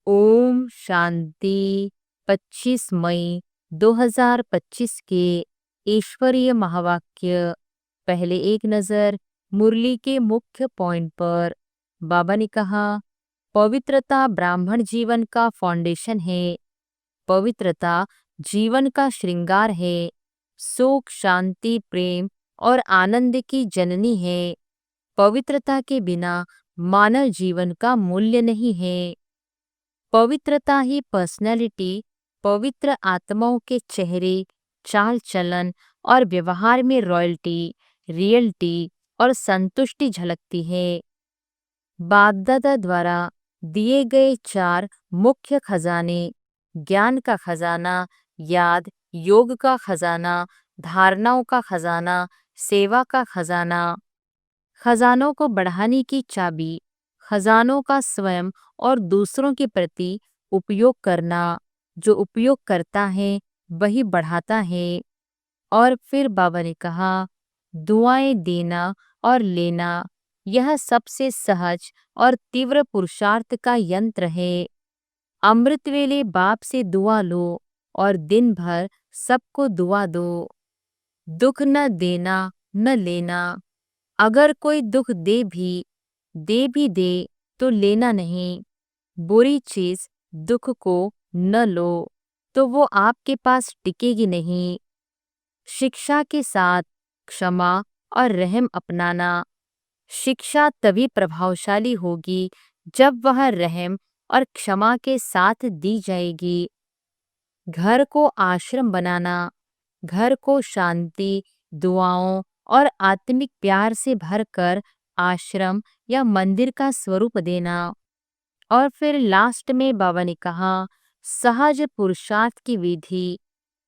ओम शांति। 25 मई 2025 के ईश्वरीय महावाक्य। पहले एक नज़र मुरली के मुख्य पॉइंट पर। बाबा ने कहा, पवित्रता ब्राह्मण जीवन का फाउंडेशन है। पवित्रता जीवन का श्रृंगार है। सुख, शांति, प्रेम और आनंद की जननी है। पवित्रता के बिना मानव जीवन का मूल्य नहीं है। पवित्रता ही पर्सनैलिटी, पवित्र आत्माओं के चेहरे, चाल चलन और व्यवहार में रॉयल्टी, रियल्टी और संतुष्टि झलकती है। बाप दादा द्वारा दिए गए 4 मुख्य खजाने, ज्ञान का खजाना, याद, योग का खजाना, धारणाओं का खजाना, सेवा का खजाना। खजानों को बढ़ाने की चाबी, खजानों का स्वयं और दूसरों के प्रति उपयोग करना। जो उपयोग करता है वही बढ़ाता है। और फिर बाबा ने कहा, दुआएं देना और लेना यह सबसे सहज और तीव्र पुरुषार्थ का यंत्र है। अमृत वेले बाप से दुआ लो और दिन भर सबको दुआ दो। दुख न देना न लेना। अगर कोई दुख दे तो लेना नहीं। बुरी चीज दुख को न लो तो वो आपके पास टिकेगी नहीं। शिक्षा के साथ क्षमा और रहम अपनाना। शिक्षा तभी प्रभावशाली होगी जब वह रहम और क्षमा के साथ दी जाएगी। घर को आश्रम बनाना। घर को शांति, दुआओं और आत्मिक प्यार से भरकर आश्रम या मंदिर का स्वरूप देना। और फिर लास्ट में बाबा ने कहा, सहज पुरुषार्थ की विधि,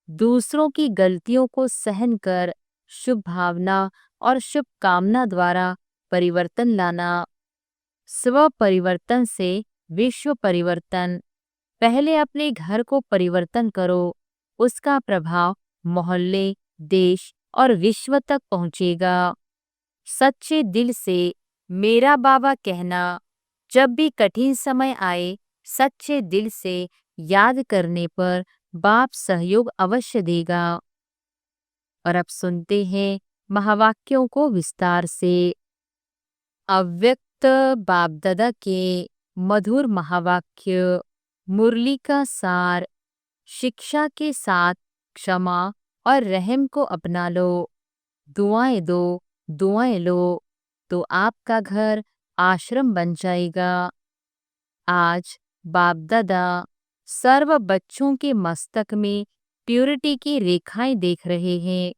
दूसरों की गलतियों को सहन कर शुभ भावना और शुभ कामना द्वारा परिवर्तन लाना। स्व परिवर्तन से विश्व परिवर्तन। पहले अपने घर को परिवर्तन करो, उसका प्रभाव मोहल्ले, देश और विश्व तक पहुंचेगा। सच्चे दिल से मेरा बाबा कहना, जब भी कठिन समय आए सच्चे दिल से याद करने पर बाप सहयोग अवश्य देगा। और अब सुनते हैं महावाक्यों को विस्तार से। अव्यक्त बाप दादा के मधुर महावाक्य। मुरली का सार। शिक्षा के साथ क्षमा और रहम को अपना लो। दुआएं दो, दुआएं लो तो आपका घर आश्रम बन जाएगा। आज बाप दादा सर्व बच्चों के मस्तक में प्यूरिटी की रेखाएं देख रहे हैं,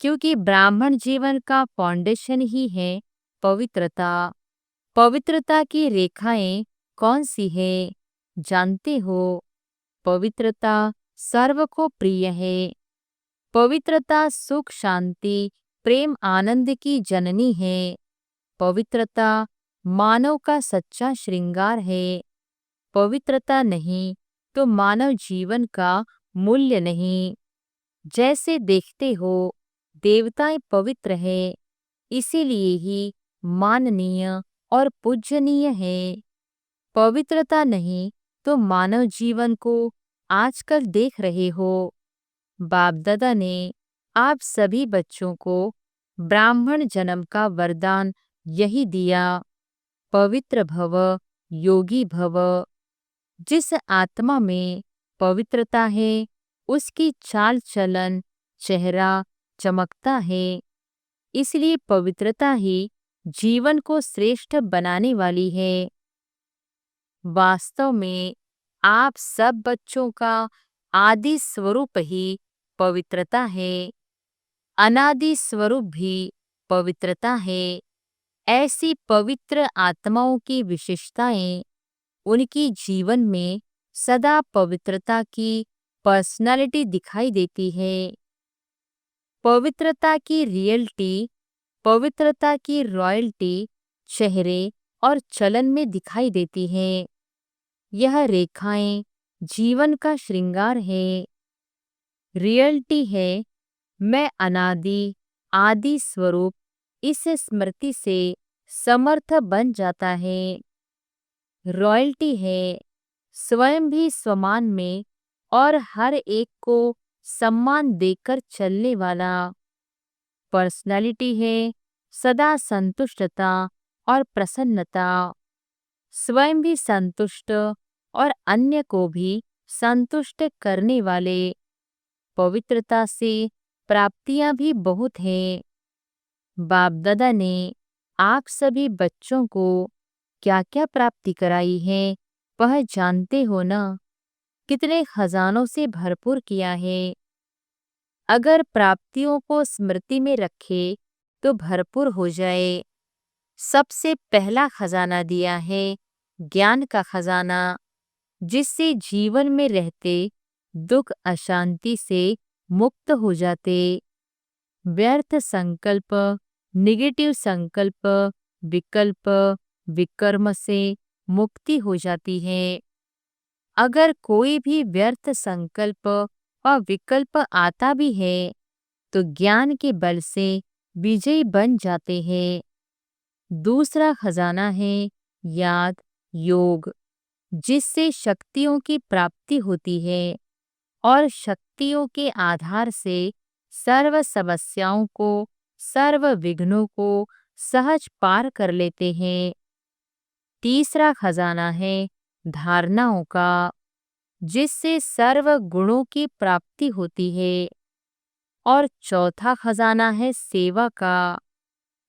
क्योंकि ब्राह्मण जीवन का फाउंडेशन ही है पवित्रता। पवित्रता की रेखाएं कौन सी है जानते हो? पवित्रता सर्व को प्रिय है। पवित्रता सुख, शांति, प्रेम, आनंद की जननी है। पवित्रता मानव का सच्चा श्रृंगार है। पवित्रता नहीं तो मानव जीवन का मूल्य नहीं। जैसे देखते हो देवताएं पवित्र है, इसीलिए ही माननीय और पूजनीय है। पवित्रता नहीं तो मानव जीवन को आजकल देख रहे हो। बाप दादा ने आप सभी बच्चों को ब्राह्मण जन्म का वरदान यही दिया, पवित्र भव, योगी भव। जिस आत्मा में पवित्रता है उसकी चाल चलन, चेहरा चमकता है। इसलिए पवित्रता ही जीवन को श्रेष्ठ बनाने वाली है। वास्तव में आप सब बच्चों का आदि स्वरूप ही पवित्रता है। अनादि स्वरूप भी पवित्रता है। ऐसी पवित्र आत्माओं की विशेषताएं उनकी जीवन में सदा पवित्रता की पर्सनालिटी दिखाई देती है। पवित्रता की रियलिटी, पवित्रता की रॉयल्टी चेहरे और चलन में दिखाई देती है। यह रेखाएं जीवन का श्रृंगार है। रियलिटी है मैं अनादि आदि स्वरूप। इस स्मृति से समर्थ बन जाता है। रॉयल्टी है स्वयं भी स्वमान में और हर एक को सम्मान देकर चलने वाला पर्सनालिटी है। सदा संतुष्टता और प्रसन्नता, स्वयं भी संतुष्ट और अन्य को भी संतुष्ट करने वाले। पवित्रता से प्राप्तियां भी बहुत हैं। बाप दादा ने आप सभी बच्चों को क्या क्या प्राप्ति कराई है वह जानते हो ना। कितने खजानों से भरपूर किया है। अगर प्राप्तियों को स्मृति में रखे तो भरपूर हो जाए। सबसे पहला खजाना दिया है ज्ञान का खजाना, जिससे जीवन में रहते दुख अशांति से मुक्त हो जाते। व्यर्थ संकल्प, निगेटिव संकल्प, विकल्प, विकर्म से मुक्ति हो जाती है। अगर कोई भी व्यर्थ संकल्प और विकल्प आता भी है तो ज्ञान के बल से विजयी बन जाते हैं। दूसरा खजाना है याद, योग, जिससे शक्तियों की प्राप्ति होती है और शक्तियों के आधार से सर्व समस्याओं को, सर्व विघ्नों को सहज पार कर लेते हैं। तीसरा खजाना है धारणाओं का, जिससे सर्व गुणों की प्राप्ति होती है। और चौथा खजाना है सेवा का,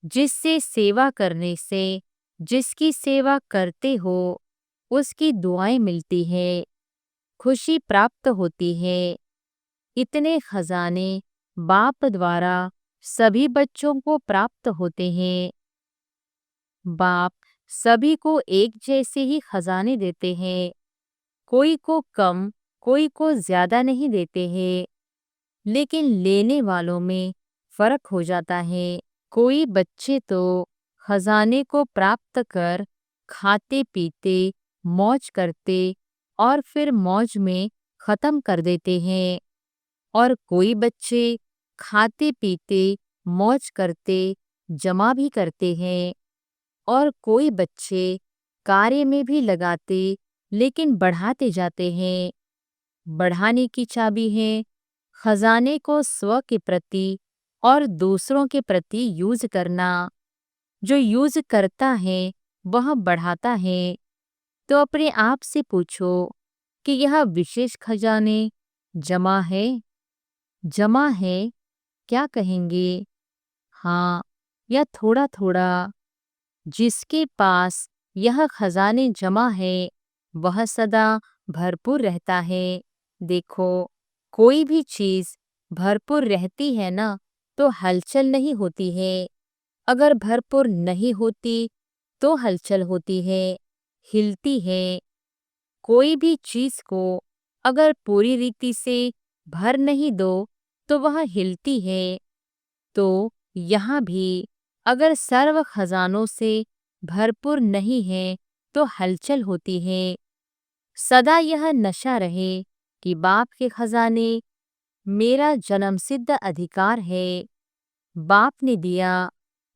जिससे सेवा करने से जिसकी सेवा करते हो उसकी दुआएं मिलती है, खुशी प्राप्त होती है। इतने खजाने बाप द्वारा सभी बच्चों को प्राप्त होते हैं। बाप सभी को एक जैसे ही खजाने देते हैं। कोई को कम, कोई को ज्यादा नहीं देते हैं, लेकिन लेने वालों में फर्क हो जाता है। कोई बच्चे तो खजाने को प्राप्त कर खाते पीते मौज करते और फिर मौज में खत्म कर देते हैं, और कोई बच्चे खाते पीते मौज करते जमा भी करते हैं, और कोई बच्चे कार्य में भी लगाते लेकिन बढ़ाते जाते हैं। बढ़ाने की चाबी है खजाने को स्व के प्रति और दूसरों के प्रति यूज करना। जो यूज करता है वह बढ़ाता है। तो अपने आप से पूछो कि यह विशेष खजाने जमा है? जमा है, क्या कहेंगे? हाँ या थोड़ा थोड़ा? जिसके पास यह खजाने जमा है वह सदा भरपूर रहता है। देखो, कोई भी चीज भरपूर रहती है ना तो हलचल नहीं होती है। अगर भरपूर नहीं होती तो हलचल होती है, हिलती है। कोई भी चीज को अगर पूरी रीति से भर नहीं दो तो वह हिलती है। तो यहाँ भी अगर सर्व खजानों से भरपूर नहीं है तो हलचल होती है। सदा यह नशा रहे कि बाप के खजाने मेरा जन्मसिद्ध अधिकार है। बाप ने दिया,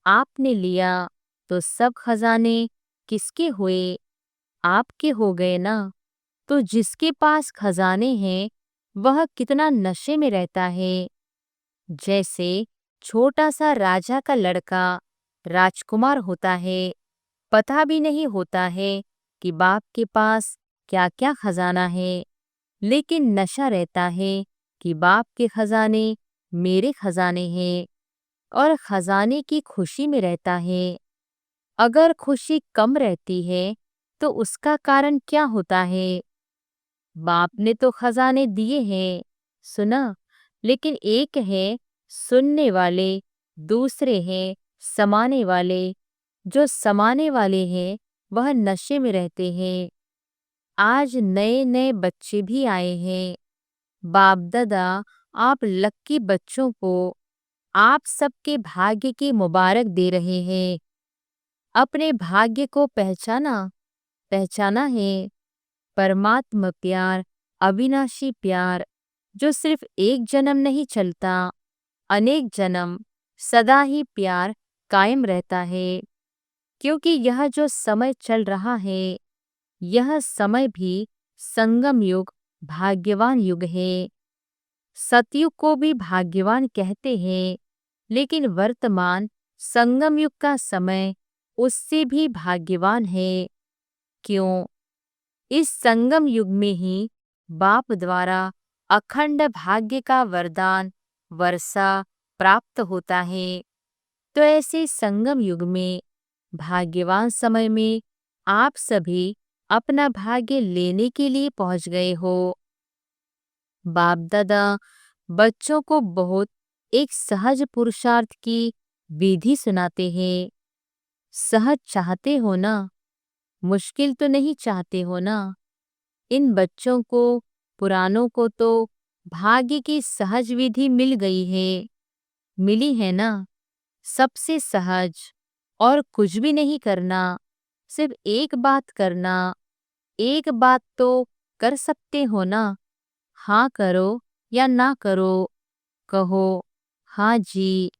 आपने लिया, तो सब खजाने किसके हुए? आपके हो गए ना। तो जिसके पास खजाने हैं वह कितना नशे में रहता है। जैसे छोटा सा राजा का लड़का राजकुमार होता है, पता भी नहीं होता है कि बाप के पास क्या क्या खजाना है, लेकिन नशा रहता है कि बाप के खजाने मेरे खजाने हैं, और खजाने की खुशी में रहता है। अगर खुशी कम रहती है तो उसका कारण क्या होता है? बाप ने तो खजाने दिए हैं, सुना, लेकिन एक है सुनने वाले, दूसरे हैं समाने वाले। जो समाने वाले हैं वह नशे में रहते हैं। आज नए नए बच्चे भी आए हैं। बाप दादा आप लक्की बच्चों को आप सबके भाग्य की मुबारक दे रहे हैं। अपने भाग्य को पहचाना, पहचाना है। परमात्मा प्यार, अविनाशी प्यार, जो सिर्फ एक जन्म नहीं चलता, अनेक जन्म सदा ही प्यार कायम रहता है। क्योंकि यह जो समय चल रहा है यह समय भी संगम युग भाग्यवान युग है। सतयुग को भी भाग्यवान कहते हैं, लेकिन वर्तमान संगम युग का समय उससे भी भाग्यवान है। क्यों? इस संगम युग में ही बाप द्वारा अखंड भाग्य का वरदान वर्षा प्राप्त होता है। तो ऐसे संगम युग में भाग्यवान समय में आप सभी अपना भाग्य लेने के लिए पहुंच गए हो। बाप दादा बच्चों को बहुत एक सहज पुरुषार्थ की विधि सुनाते हैं। सहज चाहते हो ना? मुश्किल तो नहीं चाहते हो ना? इन बच्चों को, पुरानों को तो भाग्य की सहज विधि मिल गई है। मिली है ना? सबसे सहज। और कुछ भी नहीं करना, सिर्फ एक बात करना। एक बात तो कर सकते हो ना? हाँ करो या ना करो, कहो हाँ जी।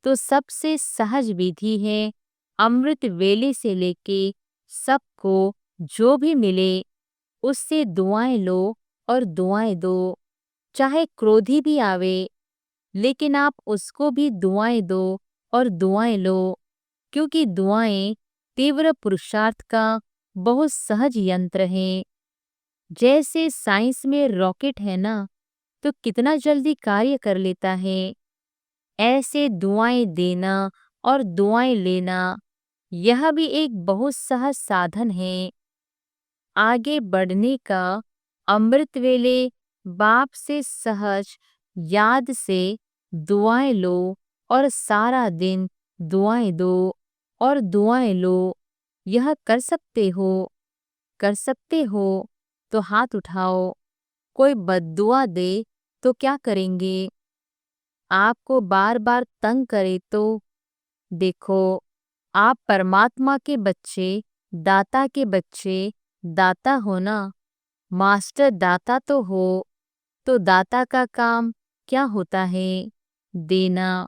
तो सबसे सहज विधि है अमृत वेले से लेके सबको जो भी मिले उससे दुआएं लो और दुआएं दो। चाहे क्रोधी भी आवे, लेकिन आप उसको भी दुआएं दो और दुआएं लो, क्योंकि दुआएं तीव्र पुरुषार्थ का बहुत सहज यंत्र है। जैसे साइंस में रॉकेट है ना, तो कितना जल्दी कार्य कर लेता है। ऐसे दुआएं देना और दुआएं लेना, यह भी एक बहुत सहज साधन है आगे बढ़ने का। अमृत वेले बाप से सहज याद से दुआएं लो और सारा दिन दुआएं दो और दुआएं लो। यह कर सकते हो? कर सकते हो तो हाथ उठाओ। कोई बद्दुआ दे तो क्या करेंगे? आपको बार बार तंग करे तो? देखो, आप परमात्मा के बच्चे, दाता के बच्चे, दाता हो ना? मास्टर दाता तो हो। तो दाता का काम क्या होता है? देना।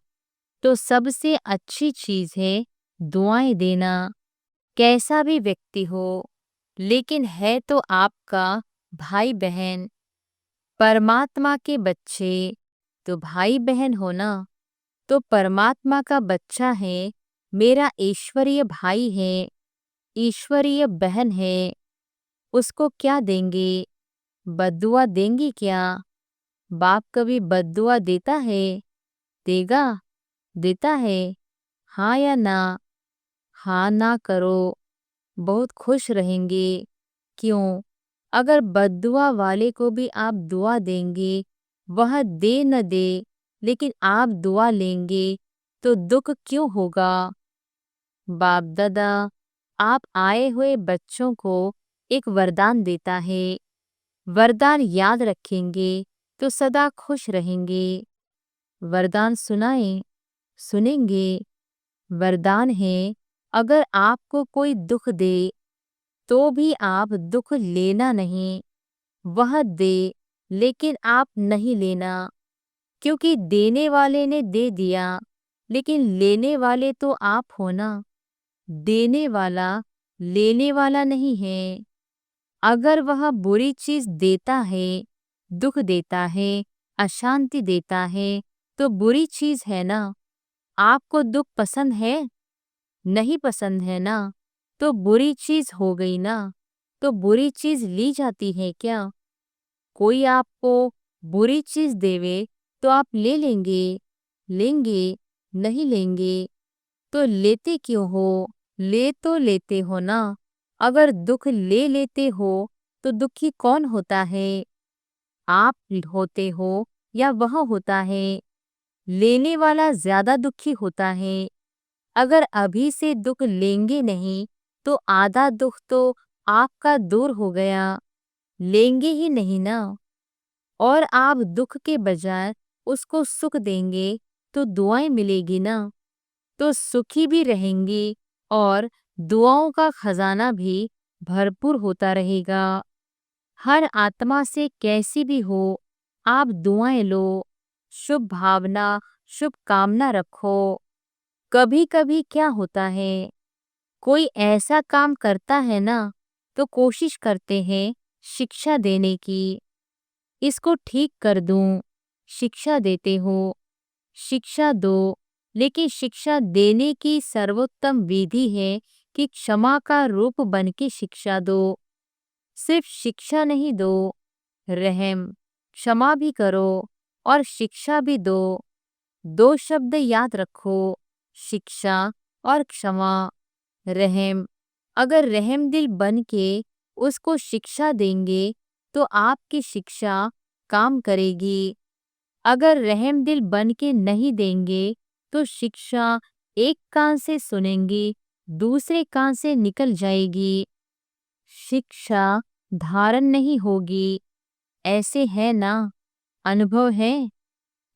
तो सबसे अच्छी चीज है दुआएं देना। कैसा भी व्यक्ति हो, लेकिन है तो आपका भाई बहन। परमात्मा के बच्चे तो भाई बहन हो ना? तो परमात्मा का बच्चा है, मेरा ईश्वरीय भाई है, ईश्वरीय बहन है। उसको क्या देंगे? बद्दुआ देंगी क्या? बाप कभी बद्दुआ देता है? देगा? देता है? हाँ या ना? हाँ ना करो, बहुत खुश रहेंगे। क्यों? अगर बद्दुआ वाले को भी आप दुआ देंगे, वह दे न दे, लेकिन आप दुआ लेंगे, तो दुख क्यों होगा? बाप दादा आप आए हुए बच्चों को एक वरदान देता है। वरदान याद रखेंगे तो सदा खुश रहेंगे। वरदान सुनाएं, सुनेंगे। वरदान है, अगर आपको कोई दुख दे तो भी आप दुख लेना नहीं। वह दे, लेकिन आप नहीं लेना, क्योंकि देने वाले ने दे दिया, लेकिन लेने वाले तो आप हो ना। देने वाला लेने वाला नहीं है। अगर वह बुरी चीज देता है, दुख देता है, अशांति देता है, तो बुरी चीज है ना। आपको दुख पसंद है? नहीं पसंद है ना? तो बुरी चीज हो गई ना। तो बुरी चीज ली जाती है क्या? कोई आपको बुरी चीज देवे तो आप ले लेंगे? लेंगे? नहीं लेंगे। तो लेते क्यों हो? ले तो लेते हो ना। अगर दुख ले लेते हो तो दुखी कौन होता है? आप होते हो या वह होता है? लेने वाला ज्यादा दुखी होता है। अगर अभी से दुख लेंगे नहीं तो आधा दुख तो आपका दूर हो गया। लेंगे ही नहीं ना। और आप दुख के बजाय उसको सुख देंगे तो दुआएं मिलेगी ना। तो सुखी भी रहेंगी और दुआओं का खजाना भी भरपूर होता रहेगा। हर आत्मा से कैसी भी हो, आप दुआएं लो, शुभ भावना, शुभ कामना रखो। कभी कभी क्या होता है, कोई ऐसा काम करता है ना, तो कोशिश करते हैं शिक्षा देने की। इसको ठीक कर दूं, शिक्षा देते हो। शिक्षा दो, लेकिन शिक्षा देने की सर्वोत्तम विधि है कि क्षमा का रूप बन के शिक्षा दो। सिर्फ शिक्षा नहीं दो, रहम, क्षमा भी करो और शिक्षा भी दो। दो शब्द याद रखो, शिक्षा और क्षमा। रहम, अगर रहम दिल बन के उसको शिक्षा देंगे तो आपकी शिक्षा काम करेगी। अगर रहम दिल बन के नहीं देंगे तो शिक्षा एक कान से सुनेंगी, दूसरे कान से निकल जाएगी। शिक्षा धारण नहीं होगी। ऐसे है ना? अनुभव है?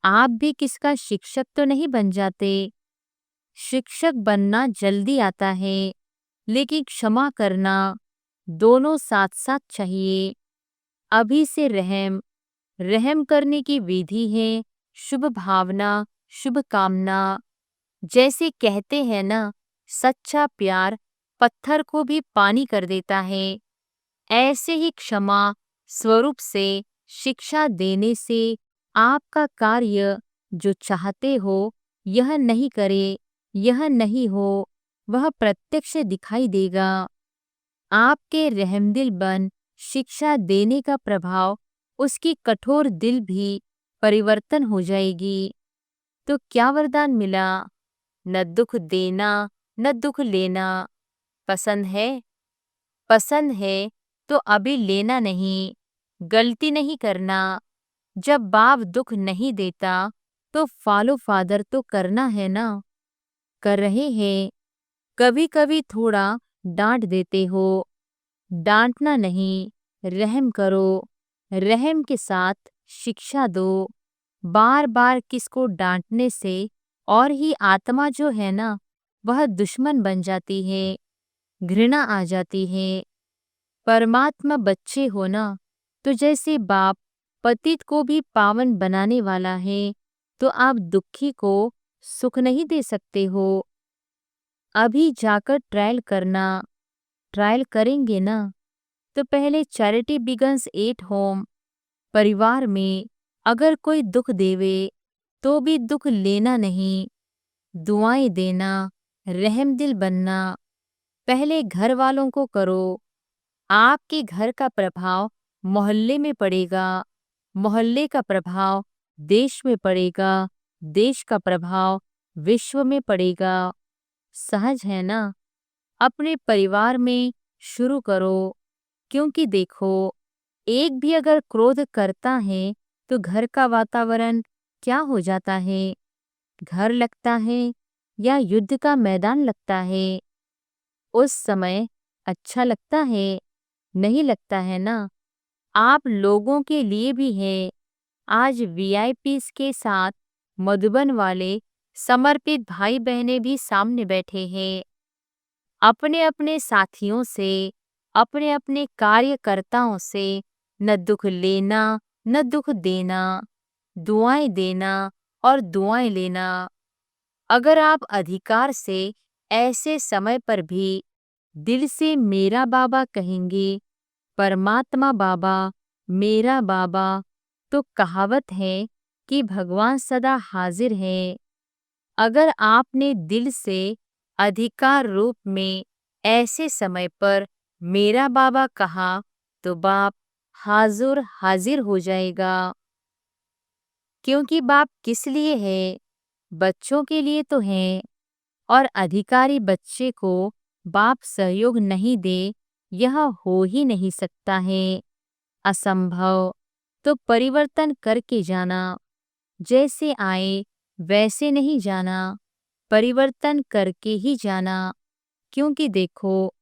आप भी किसका शिक्षक तो नहीं बन जाते। शिक्षक बनना जल्दी आता है, लेकिन क्षमा करना दोनों साथ साथ चाहिए। अभी से रहम, रहम करने की विधि है शुभ भावना, शुभ कामना। जैसे कहते हैं ना, सच्चा प्यार पत्थर को भी पानी कर देता है। ऐसे ही क्षमा स्वरूप से शिक्षा देने से आपका कार्य जो चाहते हो यह नहीं करे, यह नहीं हो, वह प्रत्यक्ष दिखाई देगा। आपके रहमदिल बन शिक्षा देने का प्रभाव उसकी कठोर दिल भी परिवर्तन हो जाएगी। तो क्या वरदान मिला? न दुख देना, न दुख लेना। पसंद है? पसंद है तो अभी लेना नहीं, गलती नहीं करना। जब बाप दुख नहीं देता तो फॉलो फादर तो करना है ना। कर रहे हैं। कभी कभी थोड़ा डांट देते हो, डांटना नहीं, रहम करो। रहम के साथ शिक्षा दो। बार बार किसको डांटने से और ही आत्मा जो है ना, वह दुश्मन बन जाती है, घृणा आ जाती है। परमात्मा बच्चे हो ना, तो जैसे बाप पतित को भी पावन बनाने वाला है, तो आप दुखी को सुख नहीं दे सकते हो। अभी जाकर ट्रायल करना। ट्रायल करेंगे ना, तो पहले चैरिटी बिगन्स एट होम। परिवार में अगर कोई दुख देवे तो भी दुख लेना नहीं, दुआएं देना, रहमदिल बनना। पहले घर वालों को करो। आपके घर का प्रभाव मोहल्ले में पड़ेगा, मोहल्ले का प्रभाव देश में पड़ेगा, देश का प्रभाव विश्व में पड़ेगा। सहज है ना? अपने परिवार में शुरू करो, क्योंकि देखो, एक भी अगर क्रोध करता है तो घर का वातावरण क्या हो जाता है? घर लगता है या युद्ध का मैदान लगता है? उस समय अच्छा लगता है? नहीं लगता है ना। आप लोगों के लिए भी है। आज वीआईपीस के साथ मधुबन वाले समर्पित भाई बहनें भी सामने बैठे हैं। अपने अपने साथियों से, अपने अपने कार्यकर्ताओं से न दुख लेना, न दुख देना, दुआएं देना और दुआएं लेना। अगर आप अधिकार से ऐसे समय पर भी दिल से मेरा बाबा कहेंगे, परमात्मा बाबा, मेरा बाबा, तो कहावत है कि भगवान सदा हाजिर है। अगर आपने दिल से अधिकार रूप में ऐसे समय पर मेरा बाबा कहा तो बाप हाजुर हाजिर हो जाएगा। क्योंकि बाप किस लिए है? बच्चों के लिए तो है। और अधिकारी बच्चे को बाप सहयोग नहीं दे, यह हो ही नहीं सकता है, असंभव। तो परिवर्तन करके जाना। जैसे आए वैसे नहीं जाना, परिवर्तन करके ही जाना। क्योंकि देखो,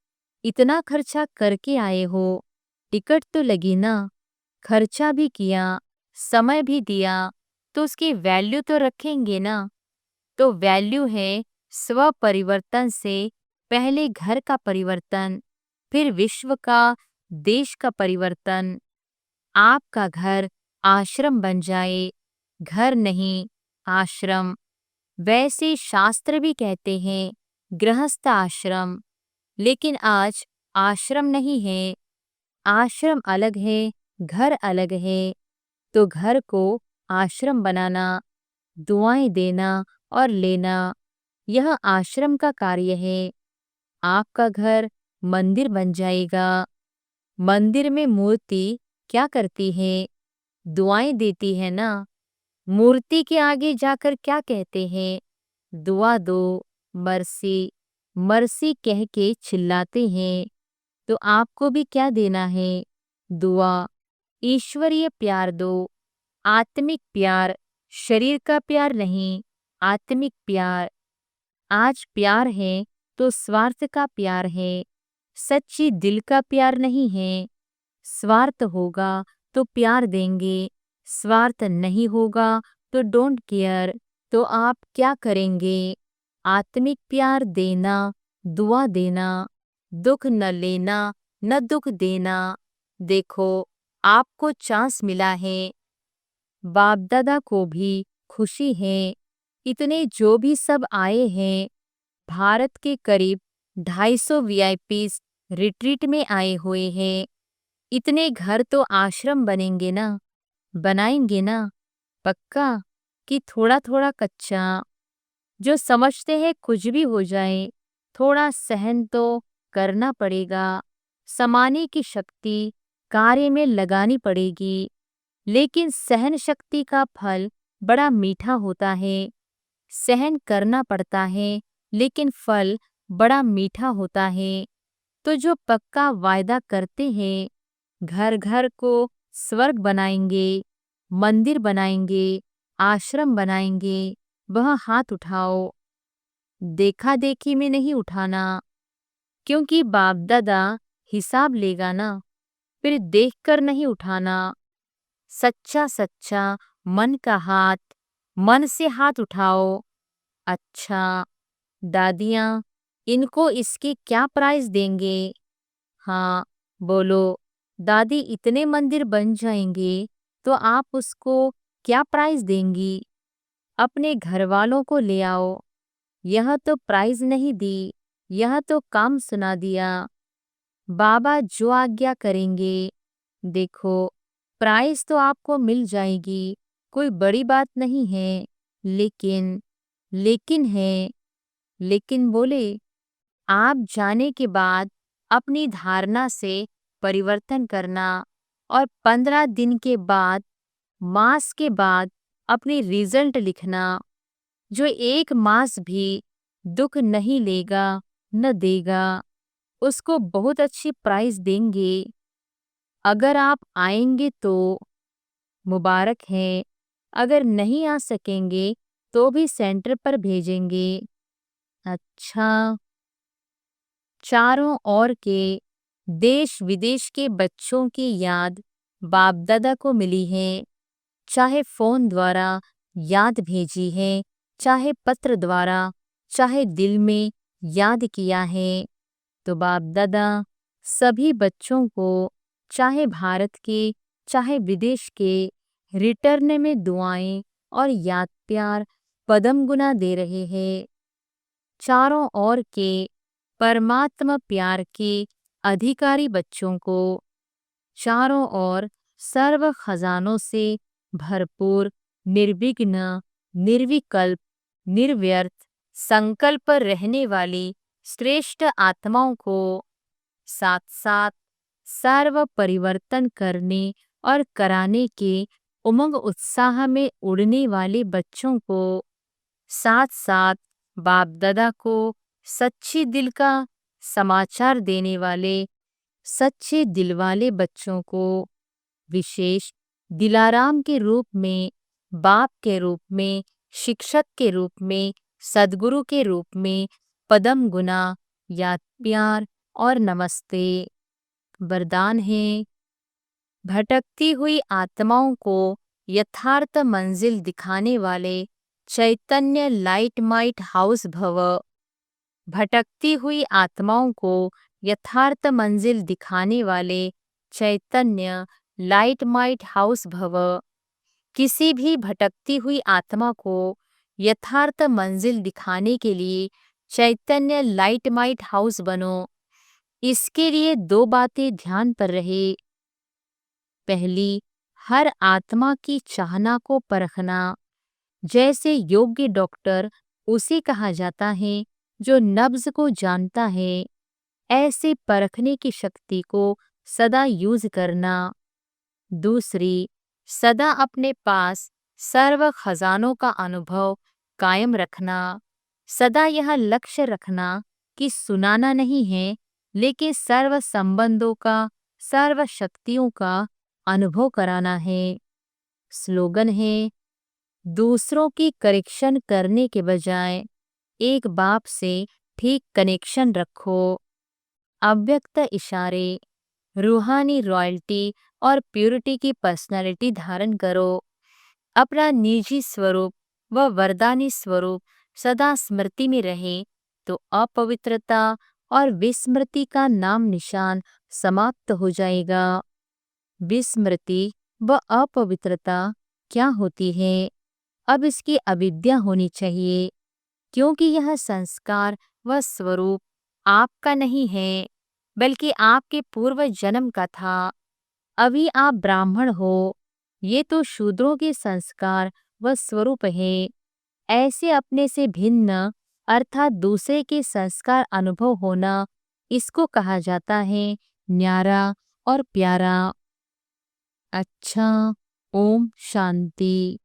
इतना खर्चा करके आए हो, टिकट तो लगी ना, खर्चा भी किया, समय भी दिया, तो उसकी वैल्यू तो रखेंगे ना। तो वैल्यू है स्व परिवर्तन से पहले घर का परिवर्तन, फिर विश्व का, देश का परिवर्तन। आपका घर आश्रम बन जाए, घर नहीं आश्रम। वैसे शास्त्र भी कहते हैं गृहस्थ आश्रम, लेकिन आज आश्रम नहीं है, आश्रम अलग है, घर अलग है, तो घर को आश्रम बनाना, दुआएं देना और लेना, यह आश्रम का कार्य है। आपका घर मंदिर बन जाएगा। मंदिर में मूर्ति क्या करती है? दुआएं देती है ना। मूर्ति के आगे जाकर क्या कहते हैं? दुआ दो, मर्सी, मर्सी कह के चिल्लाते हैं। तो आपको भी क्या देना है? दुआ। ईश्वरीय प्यार दो, आत्मिक प्यार, शरीर का प्यार नहीं, आत्मिक प्यार। आज प्यार है तो स्वार्थ का प्यार है, सच्ची दिल का प्यार नहीं है। स्वार्थ होगा तो प्यार देंगे, स्वार्थ नहीं होगा तो डोंट केयर। तो आप क्या करेंगे? आत्मिक प्यार देना, दुआ देना, दुख न लेना, न दुख देना। देखो, आपको चांस मिला है। बाप दादा को भी खुशी है। इतने जो भी सब आए हैं, भारत के करीब 250 वीआईपीज रिट्रीट में आए हुए हैं। इतने घर तो आश्रम बनेंगे ना, बनाएंगे ना, पक्का कि थोड़ा थोड़ा कच्चा? जो समझते हैं कुछ भी हो जाए, थोड़ा सहन तो करना पड़ेगा। समाने की शक्ति कार्य में लगानी पड़ेगी, लेकिन सहन शक्ति का फल बड़ा मीठा होता है। सहन करना पड़ता है, लेकिन फल बड़ा मीठा होता है। तो जो पक्का वायदा करते हैं, घर घर को स्वर्ग बनाएंगे, मंदिर बनाएंगे, आश्रम बनाएंगे, वह हाथ उठाओ। देखा देखी में नहीं उठाना, क्योंकि बाप दादा हिसाब लेगा ना। फिर देखकर नहीं उठाना। सच्चा सच्चा मन का हाथ, मन से हाथ उठाओ। अच्छा दादियाँ, इनको इसके क्या प्राइस देंगे? हाँ बोलो। दादी, इतने मंदिर बन जाएंगे तो आप उसको क्या प्राइस देंगी? अपने घर वालों को ले आओ। यह तो प्राइज नहीं दी, यह तो काम सुना दिया। बाबा जो आज्ञा करेंगे। देखो, प्राइज तो आपको मिल जाएगी, कोई बड़ी बात नहीं है। लेकिन लेकिन है, लेकिन बोले, आप जाने के बाद अपनी धारणा से परिवर्तन करना और 15 दिन के बाद, मास के बाद अपनी रिजल्ट लिखना। जो 1 मास भी दुख नहीं लेगा न देगा, उसको बहुत अच्छी प्राइज देंगे। अगर आप आएंगे तो मुबारक है, अगर नहीं आ सकेंगे तो भी सेंटर पर भेजेंगे। अच्छा, चारों ओर के देश विदेश के बच्चों की याद बाप दादा को मिली है। चाहे फोन द्वारा याद भेजी है, चाहे पत्र द्वारा, चाहे दिल में याद किया है। तो बाप दादा सभी बच्चों को, चाहे भारत के चाहे विदेश के, रिटर्न में दुआएं और याद प्यार पदम गुना दे रहे हैं। चारों ओर के परमात्मा प्यार के अधिकारी बच्चों को, चारों ओर सर्व खजानों से भरपूर, निर्विघ्न, निर्विकल्प, निर्व्यर्थ संकल्प रहने वाली श्रेष्ठ आत्माओं को, साथ साथ सर्व परिवर्तन करने और कराने के उमंग उत्साह में उड़ने वाले बच्चों को, साथ साथ बाप दादा को सच्ची दिल का समाचार देने वाले सच्चे दिल वाले बच्चों को, विशेष दिलाराम के रूप में, बाप के रूप में, शिक्षक के रूप में, सद्गुरु के रूप में पदम गुना याद प्यार और नमस्ते। वरदान है, भटकती हुई आत्माओं को यथार्थ मंजिल दिखाने वाले चैतन्य लाइट माइट हाउस भव। भटकती हुई आत्माओं को यथार्थ मंजिल दिखाने वाले चैतन्य लाइट माइट हाउस भव। किसी भी भटकती हुई आत्मा को यथार्थ मंजिल दिखाने के लिए चैतन्य लाइट माइट हाउस बनो। इसके लिए 2 बातें ध्यान पर रहे। पहली, हर आत्मा की चाहना को परखना। जैसे योग्य डॉक्टर उसे कहा जाता है जो नब्ज को जानता है, ऐसे परखने की शक्ति को सदा यूज करना। दूसरी, सदा अपने पास सर्व खजानों का अनुभव कायम रखना। सदा यह लक्ष्य रखना कि सुनाना नहीं है, लेकिन सर्व संबंधों का, सर्व शक्तियों का अनुभव कराना है। स्लोगन है, दूसरों की करेक्शन करने के बजाय एक बाप से ठीक कनेक्शन रखो। अव्यक्त इशारे, रूहानी रॉयल्टी और प्यूरिटी की पर्सनालिटी धारण करो। अपना निजी स्वरूप व वरदानी स्वरूप सदा स्मृति में रहे तो अपवित्रता और विस्मृति का नाम निशान समाप्त हो जाएगा। विस्मृति व अपवित्रता क्या होती है? अब इसकी अविद्या होनी चाहिए, क्योंकि यह संस्कार व स्वरूप आपका नहीं है, बल्कि आपके पूर्व जन्म का था। अभी आप ब्राह्मण हो, ये तो शूद्रों के संस्कार व स्वरूप है। ऐसे अपने से भिन्न अर्थात दूसरे के संस्कार अनुभव होना, इसको कहा जाता है न्यारा और प्यारा। अच्छा, ओम शांति।